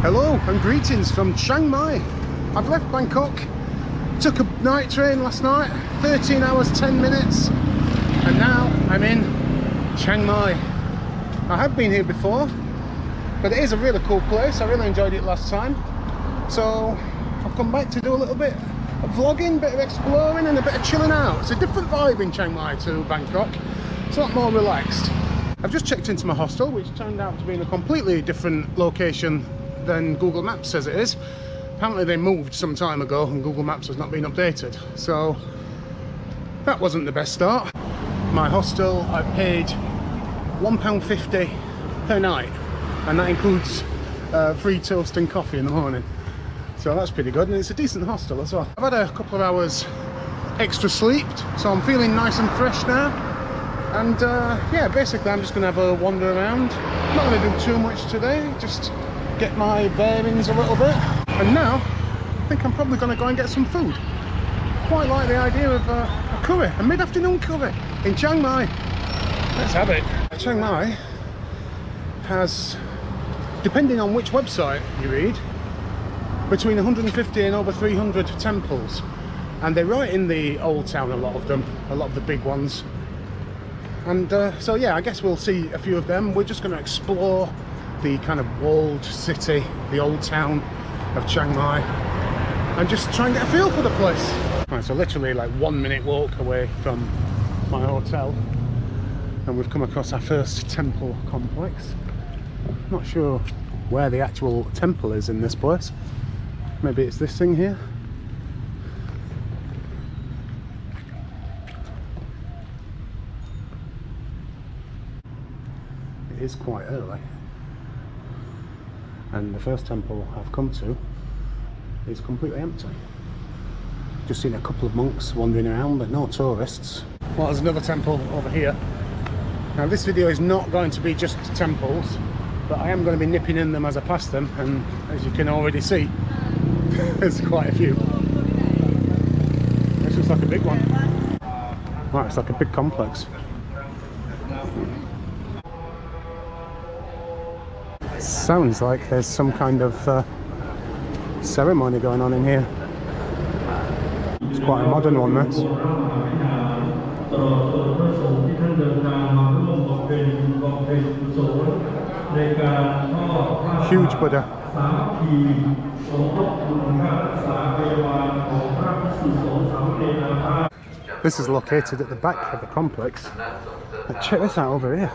Hello and greetings from Chiang Mai. I've left Bangkok, took a night train last night, 13 hours 10 minutes, and now I'm in Chiang Mai. I have been here before, but it is a really cool place. I really enjoyed it last time, so I've come back to do a little bit of vlogging, a bit of exploring and a bit of chilling out. It's a different vibe in Chiang Mai to Bangkok. It's a lot more relaxed. I've just checked into my hostel, which turned out to be in a completely different location than Google Maps says it is. Apparently they moved some time ago and Google Maps has not been updated, so that wasn't the best start. My hostel, I paid £1.50 per night, and that includes free toast and coffee in the morning, so that's pretty good, and it's a decent hostel as well. I've had a couple of hours extra sleep, so I'm feeling nice and fresh now, and yeah, basically I'm just going to have a wander around. I'm not going to do too much today, just get my bearings a little bit. And now I think I'm probably going to go and get some food. Quite like the idea of a curry, a mid-afternoon curry in Chiang Mai. Let's have it. Chiang Mai has, depending on which website you read, between 150 and over 300 temples, and they're right in the old town, a lot of them, a lot of the big ones. And so yeah, I guess we'll see a few of them. We're just going to explore the kind of walled city, the old town of Chiang Mai, and just try and get a feel for the place. Right, so literally like 1 minute walk away from my hotel, and we've come across our first temple complex. Not sure where the actual temple is in this place. Maybe it's this thing here. It is quite early, and the first temple I've come to is completely empty. Just seen a couple of monks wandering around, but no tourists. Well, there's another temple over here. Now this video is not going to be just temples, but I am going to be nipping in them as I pass them, and as you can already see, there's quite a few. This looks like a big one. Right, it's like a big complex. Sounds like there's some kind of ceremony going on in here. It's quite a modern one, this. Huge Buddha. This is located at the back of the complex. But check this out over here.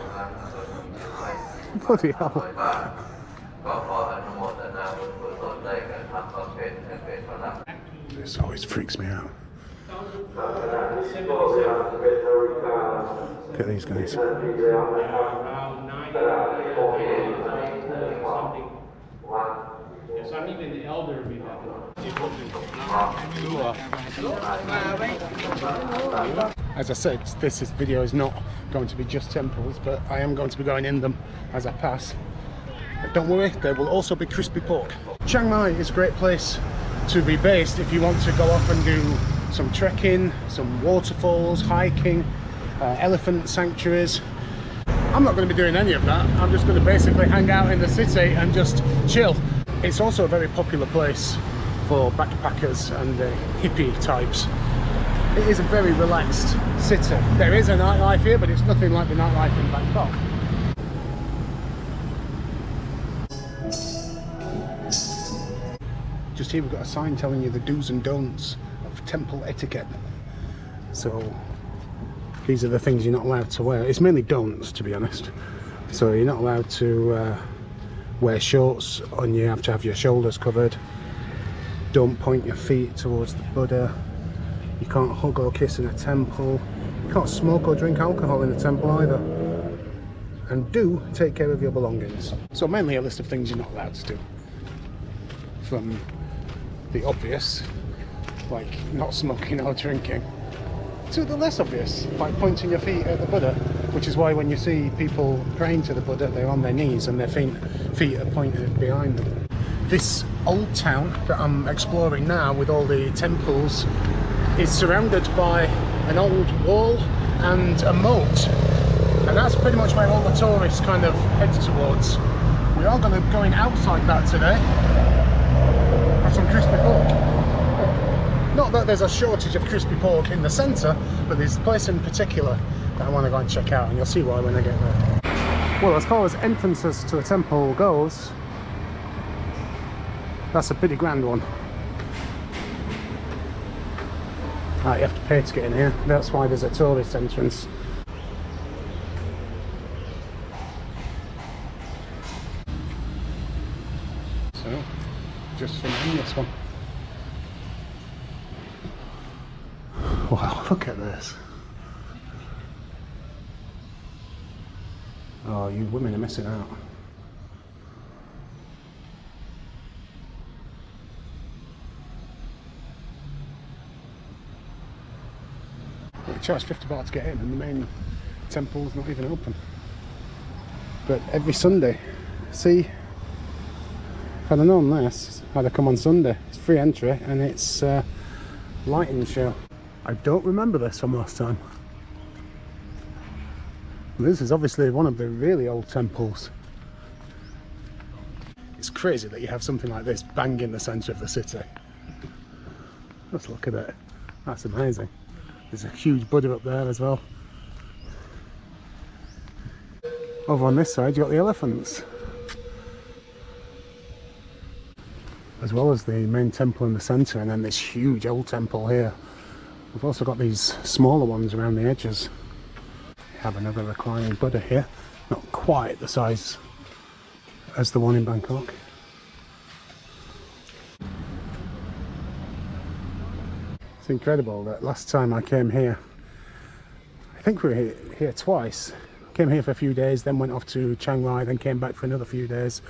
Bloody hell. This always freaks me out. Look at these guys. As I said, this video is not going to be just temples, but I am going to be going in them as I pass. But don't worry, there will also be crispy pork. Chiang Mai is a great place to be based if you want to go off and do some trekking, some waterfalls, hiking, elephant sanctuaries. I'm not going to be doing any of that. I'm just going to basically hang out in the city and just chill. It's also a very popular place for backpackers and hippie types. It is a very relaxed city. There is a nightlife here, but it's nothing like the nightlife in Bangkok. Just here we've got a sign telling you the do's and don'ts of temple etiquette. So these are the things you're not allowed to wear. It's mainly don'ts, to be honest. So you're not allowed to wear shorts, and you have to have your shoulders covered. Don't point your feet towards the Buddha. You can't hug or kiss in a temple. You can't smoke or drink alcohol in a temple either. And do take care of your belongings. So mainly a list of things you're not allowed to do. From the obvious, like not smoking or drinking, to the less obvious, like pointing your feet at the Buddha, which is why when you see people praying to the Buddha, they're on their knees and their feet are pointed behind them. This old town that I'm exploring now, with all the temples, is surrounded by an old wall and a moat, and that's pretty much where all the tourists kind of head towards. We We are going outside that today for some crispy pork. Not that there's a shortage of crispy pork in the centre, but there's a place in particular that I want to go and check out, and you'll see why when I get there. Well, as far as entrances to a temple goes, that's a pretty grand one. Right, you have to pay to get in here. That's why there's a tourist entrance. So, just for this one. Wow, look at this. Oh, you women are missing out. We charge 50 baht to get in, and the main temple's not even open. But every Sunday, see, if I'd have known this, I'd have come on Sunday. It's free entry, and it's lighting show. I don't remember this from last time. This is obviously one of the really old temples. It's crazy that you have something like this bang in the centre of the city. Let's look at it. That's amazing. There's a huge Buddha up there as well. Over on this side, you've got the elephants. As well as the main temple in the centre, and then this huge old temple here. We've also got these smaller ones around the edges. We have another reclining Buddha here. Not quite the size as the one in Bangkok. It's incredible that last time I came here, I think we were here twice. Came here for a few days, then went off to Chiang Mai, then came back for another few days,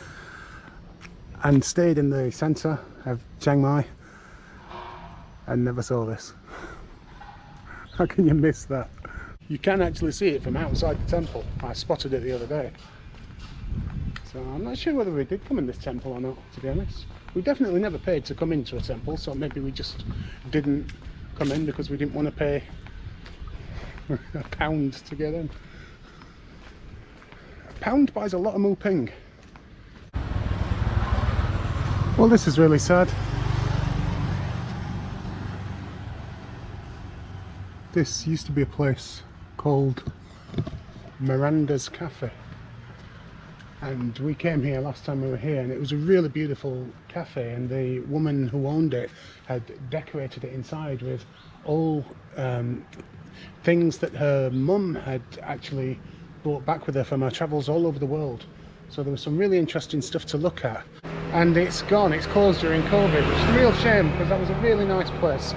and stayed in the centre of Chiang Mai and never saw this. How can you miss that? You can actually see it from outside the temple. I spotted it the other day. So I'm not sure whether we did come in this temple or not, to be honest. We definitely never paid to come into a temple, so maybe we just didn't come in because we didn't want to pay a pound to get in. A pound buys a lot of moo ping. Well, this is really sad. This used to be a place called Miranda's Cafe, and we came here last time we were here, and it was a really beautiful cafe, and the woman who owned it had decorated it inside with all things that her mum had actually brought back with her from her travels all over the world. So there was some really interesting stuff to look at, and it's gone, it's closed during COVID, which is a real shame because that was a really nice place.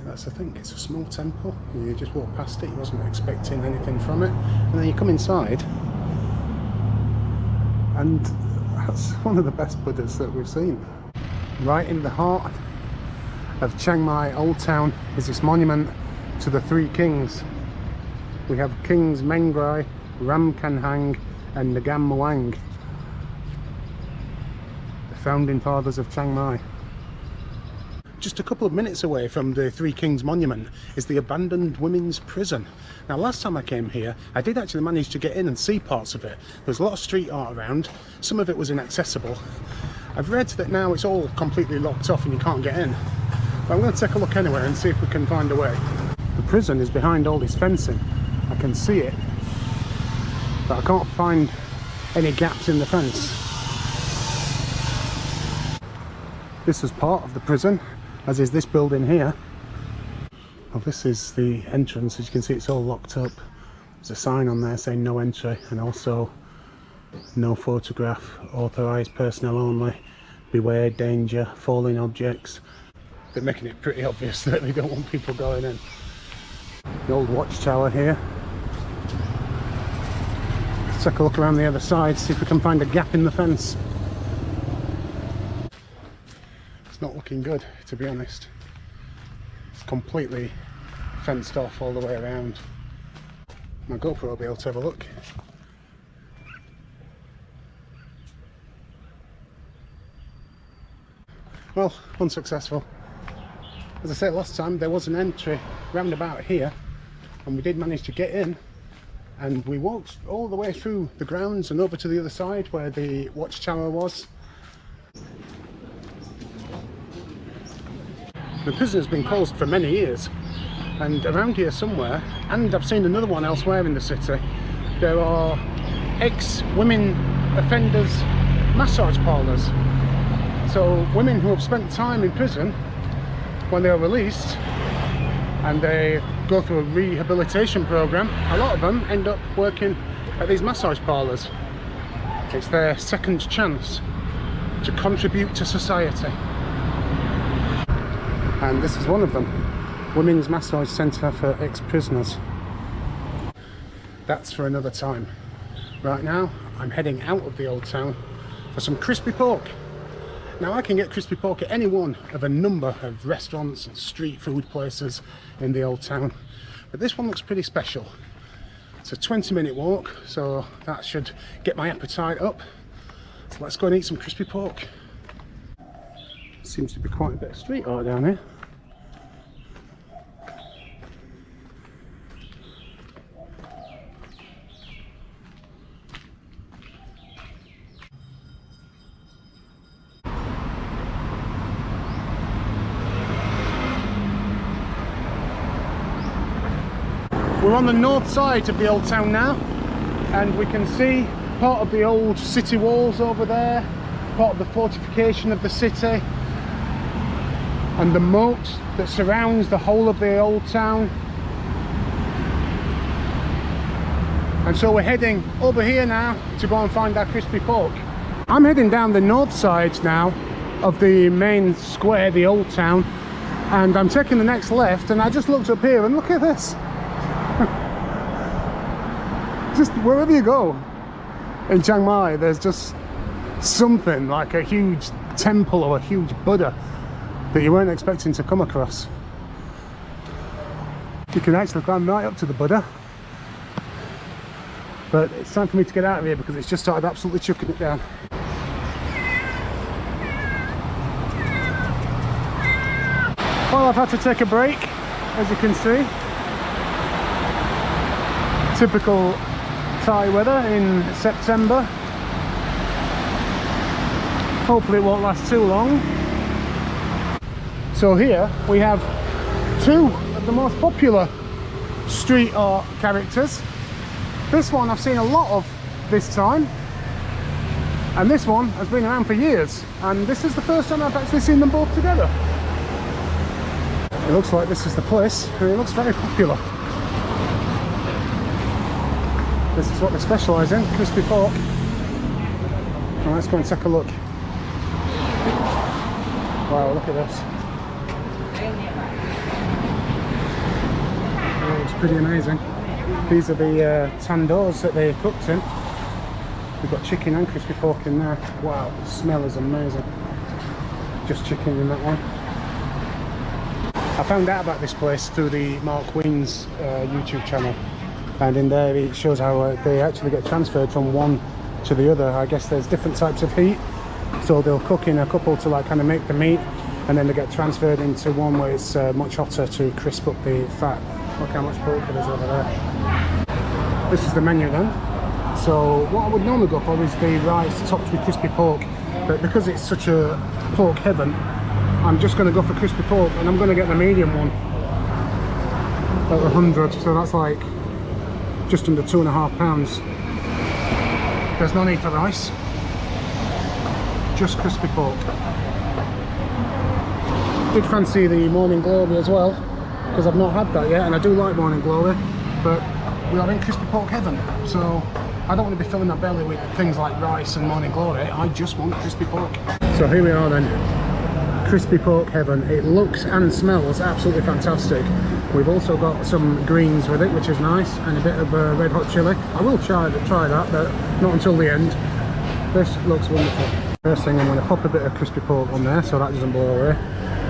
That's the thing, it's a small temple. You just walk past it, you wasn't expecting anything from it, and then you come inside and that's one of the best Buddhas that we've seen. Right in the heart of Chiang Mai Old Town is this monument to the three kings. We have Kings Mengrai, Ram Kanhang and Nagam Muang, the founding fathers of Chiang Mai. Just a couple of minutes away from the Three Kings Monument is the abandoned women's prison. Now last time I came here I did actually manage to get in and see parts of it. There's a lot of street art around, some of it was inaccessible. I've read that now it's all completely locked off and you can't get in. But I'm going to take a look anyway and see if we can find a way. The prison is behind all this fencing. I can see it, but I can't find any gaps in the fence. This is part of the prison, as is this building here. Well, this is the entrance. As you can see, it's all locked up. There's a sign on there saying no entry, and also no photograph, authorised personnel only, beware danger, falling objects. They're making it pretty obvious that they don't want people going in. The old watchtower here. Let's take a look around the other side, see if we can find a gap in the fence. It's not looking good, to be honest. It's completely fenced off all the way around. My GoPro will be able to have a look. Well, unsuccessful. As I said last time, there was an entry round about here, and we did manage to get in, and we walked all the way through the grounds and over to the other side where the watchtower was. The prison has been closed for many years, and around here somewhere, and I've seen another one elsewhere in the city, there are ex-women offenders massage parlours. So women who have spent time in prison, when they are released and they go through a rehabilitation programme, a lot of them end up working at these massage parlours. It's their second chance to contribute to society. And this is one of them, Women's Massage Centre for Ex-Prisoners. That's for another time. Right now, I'm heading out of the old town for some crispy pork. Now, I can get crispy pork at any one of a number of restaurants and street food places in the old town, but this one looks pretty special. It's a 20-minute walk, so that should get my appetite up. So let's go and eat some crispy pork. Seems to be quite a bit of street art down here. We're on the north side of the old town now, and we can see part of the old city walls over there, part of the fortification of the city, and the moat that surrounds the whole of the old town. And so we're heading over here now to go and find our crispy pork. I'm heading down the north side now of the main square, the old town, and I'm taking the next left, and I just looked up here and look at this. Just wherever you go in Chiang Mai, there's just something like a huge temple or a huge Buddha that you weren't expecting to come across. You can actually climb right up to the Buddha, but it's time for me to get out of here because it's just started absolutely chucking it down. Well, I've had to take a break, as you can see. Typical Thai weather in September. Hopefully it won't last too long. So here we have two of the most popular street art characters. This one I've seen a lot of this time, and this one has been around for years, and this is the first time I've actually seen them both together. It looks like this is the place, and it looks very popular. This is what they specialise in, crispy pork. Well, let's go and take a look. Wow, look at this. Oh, it's pretty amazing. These are the tandoors that they cooked in. We've got chicken and crispy pork in there. Wow, the smell is amazing. Just chicken in that one. I found out about this place through the Mark Weins YouTube channel. And in there it shows how they actually get transferred from one to the other. I guess there's different types of heat, so they'll cook in a couple to like kind of make the meat, and then they get transferred into one where it's much hotter to crisp up the fat. Look how much pork there is over there. This is the menu then. So what I would normally go for is the rice topped with crispy pork, but because it's such a pork heaven, I'm just going to go for crispy pork, and I'm going to get the medium one at 100, so that's like just under £2.5. There's no need for rice, just crispy pork. Did fancy the morning glory as well, because I've not had that yet, and I do like morning glory, but we are in crispy pork heaven, so I don't want to be filling my belly with things like rice and morning glory. I just want crispy pork. So here we are then, crispy pork heaven. It looks and smells absolutely fantastic. We've also got some greens with it, which is nice, and a bit of red hot chilli. I will try that, but not until the end. This looks wonderful. First thing, I'm going to pop a bit of crispy pork on there so that doesn't blow away.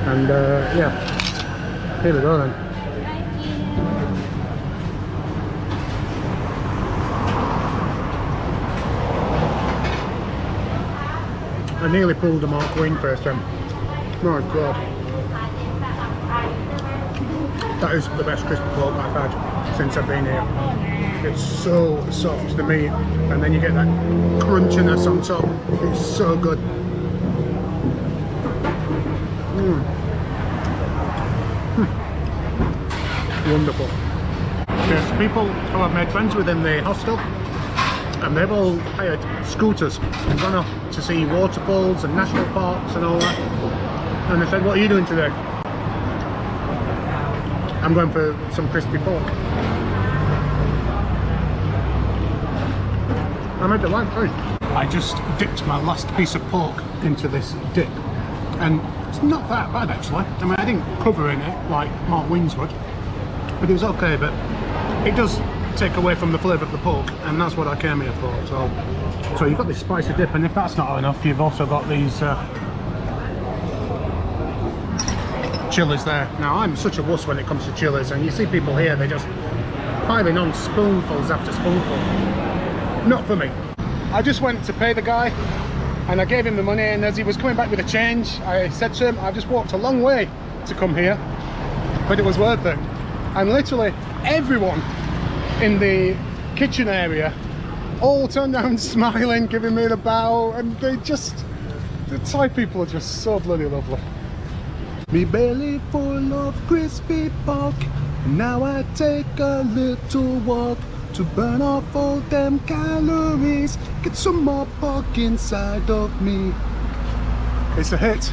And yeah, here we go then. I nearly pulled a Mark Weins first time. My God. That is the best crispy pork I've had since I've been here. It's so soft, the meat, and then you get that crunchiness on top. It's so good. Wonderful. There's people who I've made friends with in the hostel, and they've all hired scooters and gone off to see waterfalls and national parks and all that. And they said, "What are you doing today?" I'm going for some crispy pork. I made the right choice. I just dipped my last piece of pork into this dip, and it's not that bad actually. I mean, I didn't cover in it like Mark Weins would, but it was okay. But it does take away from the flavour of the pork, and that's what I came here for. So you've got this spicy dip, and if that's not enough, you've also got these chilies there. Now, I'm such a wuss when it comes to chilies, and you see people here, they just piling on spoonfuls after spoonful. Not for me. I just went to pay the guy, and I gave him the money, and as he was coming back with the change, I said to him, "I've just walked a long way to come here, but it was worth it." And literally everyone in the kitchen area all turned around smiling, giving me the bow, and the Thai people are just so bloody lovely. Me belly full of crispy pork, now I take a little walk to burn off all them calories, get some more pork inside of me. It's a hit.